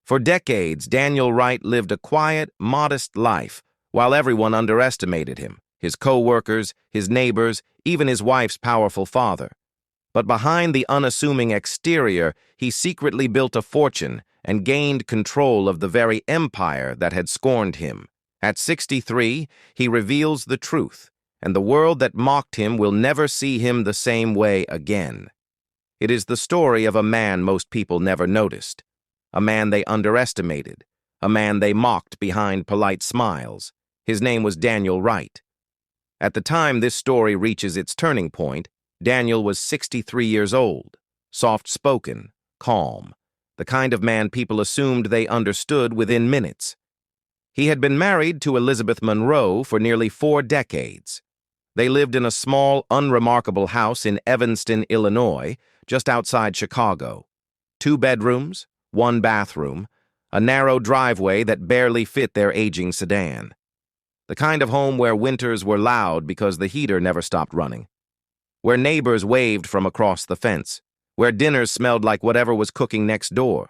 For decades, Daniel Wright lived a quiet, modest life, while everyone underestimated him, his coworkers, his neighbors, even his wife's powerful father. But behind the unassuming exterior, he secretly built a fortune and gained control of the very empire that had scorned him. At 63, he reveals the truth, and the world that mocked him will never see him the same way again. It is the story of a man most people never noticed, a man they underestimated, a man they mocked behind polite smiles. His name was Daniel Wright. At the time this story reaches its turning point, Daniel was 63 years old, soft-spoken, calm, the kind of man people assumed they understood within minutes. He had been married to Elizabeth Monroe for nearly 4 decades. They lived in a small, unremarkable house in Evanston, Illinois, just outside Chicago. 2 bedrooms, 1 bathroom, a narrow driveway that barely fit their aging sedan. The kind of home where winters were loud because the heater never stopped running, where neighbors waved from across the fence, where dinners smelled like whatever was cooking next door.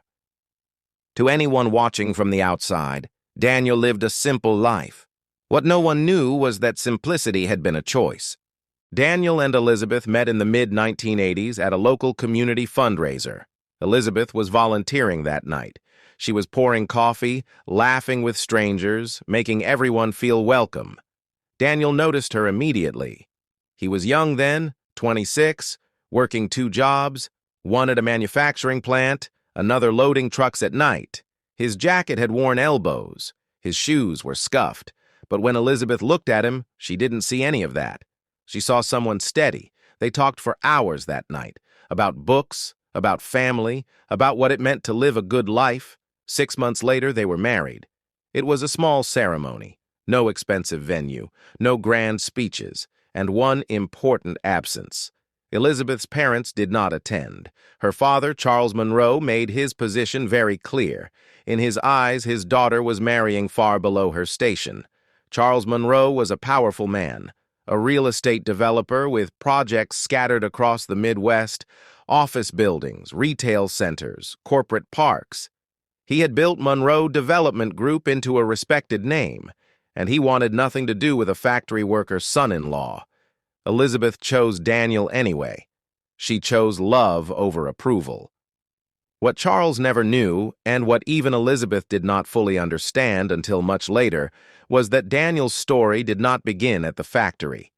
To anyone watching from the outside, Daniel lived a simple life. What no one knew was that simplicity had been a choice. Daniel and Elizabeth met in the mid-1980s at a local community fundraiser. Elizabeth was volunteering that night. She was pouring coffee, laughing with strangers, making everyone feel welcome. Daniel noticed her immediately. He was young then, 26, working 2 jobs, one at a manufacturing plant, another loading trucks at night. His jacket had worn elbows. His shoes were scuffed. But when Elizabeth looked at him, she didn't see any of that. She saw someone steady. They talked for hours that night, about books, about family, about what it meant to live a good life. 6 months later, they were married. It was a small ceremony, no expensive venue, no grand speeches, and one important absence. Elizabeth's parents did not attend. Her father, Charles Monroe, made his position very clear. In his eyes, his daughter was marrying far below her station. Charles Monroe was a powerful man, a real estate developer with projects scattered across the Midwest, office buildings, retail centers, corporate parks. He had built Monroe Development Group into a respected name, and he wanted nothing to do with a factory worker's son-in-law. Elizabeth chose Daniel anyway. She chose love over approval. What Charles never knew, and what even Elizabeth did not fully understand until much later, was that Daniel's story did not begin at the factory.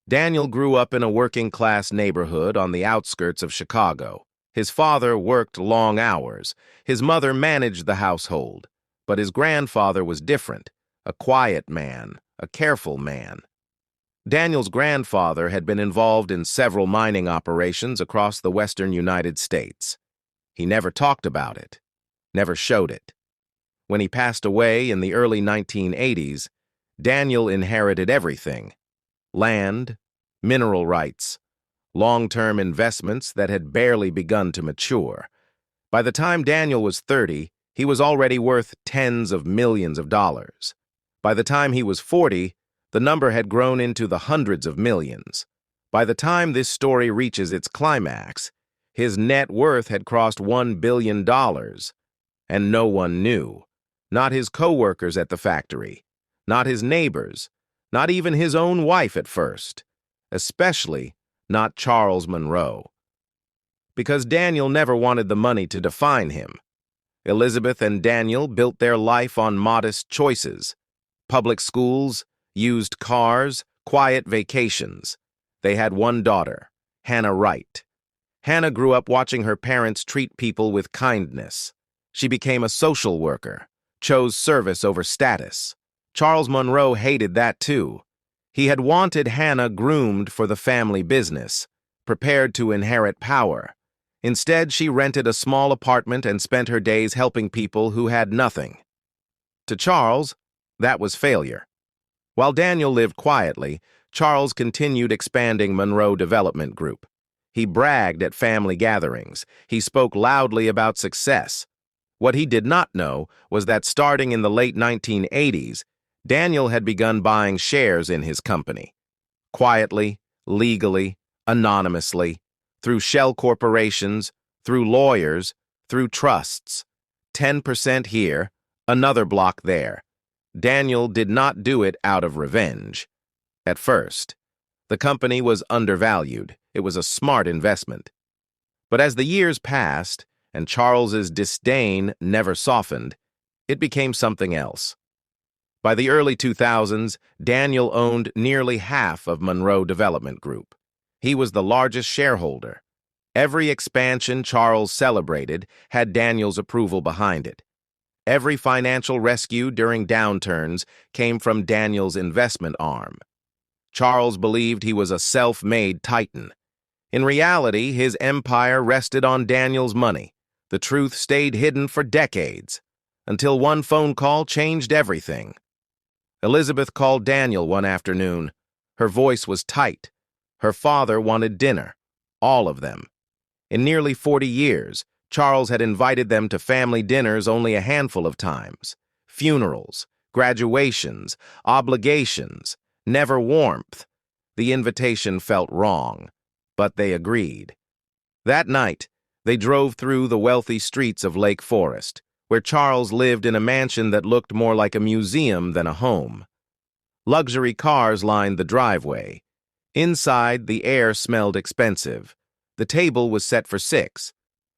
Daniel grew up in a working-class neighborhood on the outskirts of Chicago. His father worked long hours. His mother managed the household. But his grandfather was different, a quiet man, a careful man. Daniel's grandfather had been involved in several mining operations across the western United States. He never talked about it, never showed it. When he passed away in the early 1980s, Daniel inherited everything: land, mineral rights, long-term investments that had barely begun to mature. By the time Daniel was 30, he was already worth tens of millions of dollars. By the time he was 40, the number had grown into the hundreds of millions. By the time this story reaches its climax, his net worth had crossed $1 billion, and no one knew. Not his coworkers at the factory, not his neighbors, not even his own wife at first, especially not Charles Monroe. Because Daniel never wanted the money to define him. Elizabeth and Daniel built their life on modest choices: public schools, used cars, quiet vacations. They had one daughter, Hannah Wright. Hannah grew up watching her parents treat people with kindness. She became a social worker, chose service over status. Charles Monroe hated that too. He had wanted Hannah groomed for the family business, prepared to inherit power. Instead, she rented a small apartment and spent her days helping people who had nothing. To Charles, that was failure. While Daniel lived quietly, Charles continued expanding Monroe Development Group. He bragged at family gatherings. He spoke loudly about success. What he did not know was that starting in the late 1980s, Daniel had begun buying shares in his company. Quietly, legally, anonymously, through shell corporations, through lawyers, through trusts. 10% here, another block there. Daniel did not do it out of revenge. At first, the company was undervalued. It was a smart investment. But as the years passed, and Charles's disdain never softened, it became something else. By the early 2000s, Daniel owned nearly half of Monroe Development Group. He was the largest shareholder. Every expansion Charles celebrated had Daniel's approval behind it. Every financial rescue during downturns came from Daniel's investment arm. Charles believed he was a self-made titan. In reality, his empire rested on Daniel's money. The truth stayed hidden for decades, until one phone call changed everything. Elizabeth called Daniel one afternoon. Her voice was tight. Her father wanted dinner, all of them. In nearly 40 years, Charles had invited them to family dinners only a handful of times. Funerals, graduations, obligations, never warmth. The invitation felt wrong, but they agreed. That night, they drove through the wealthy streets of Lake Forest, where Charles lived in a mansion that looked more like a museum than a home. Luxury cars lined the driveway. Inside, the air smelled expensive. The table was set for 6.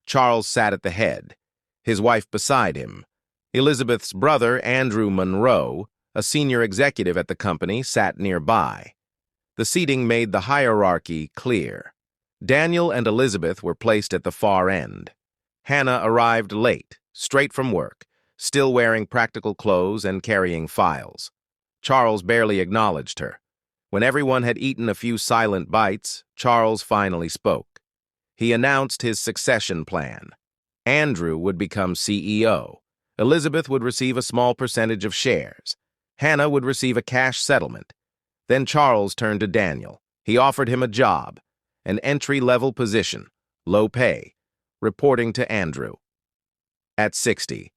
Charles sat at the head, his wife beside him. Elizabeth's brother, Andrew Monroe, a senior executive at the company, sat nearby. The seating made the hierarchy clear. Daniel and Elizabeth were placed at the far end. Hannah arrived late, straight from work, still wearing practical clothes and carrying files. Charles barely acknowledged her. When everyone had eaten a few silent bites, Charles finally spoke. He announced his succession plan. Andrew would become CEO. Elizabeth would receive a small percentage of shares. Hannah would receive a cash settlement. Then Charles turned to Daniel. He offered him a job, an entry-level position, low pay, reporting to Andrew. At 60,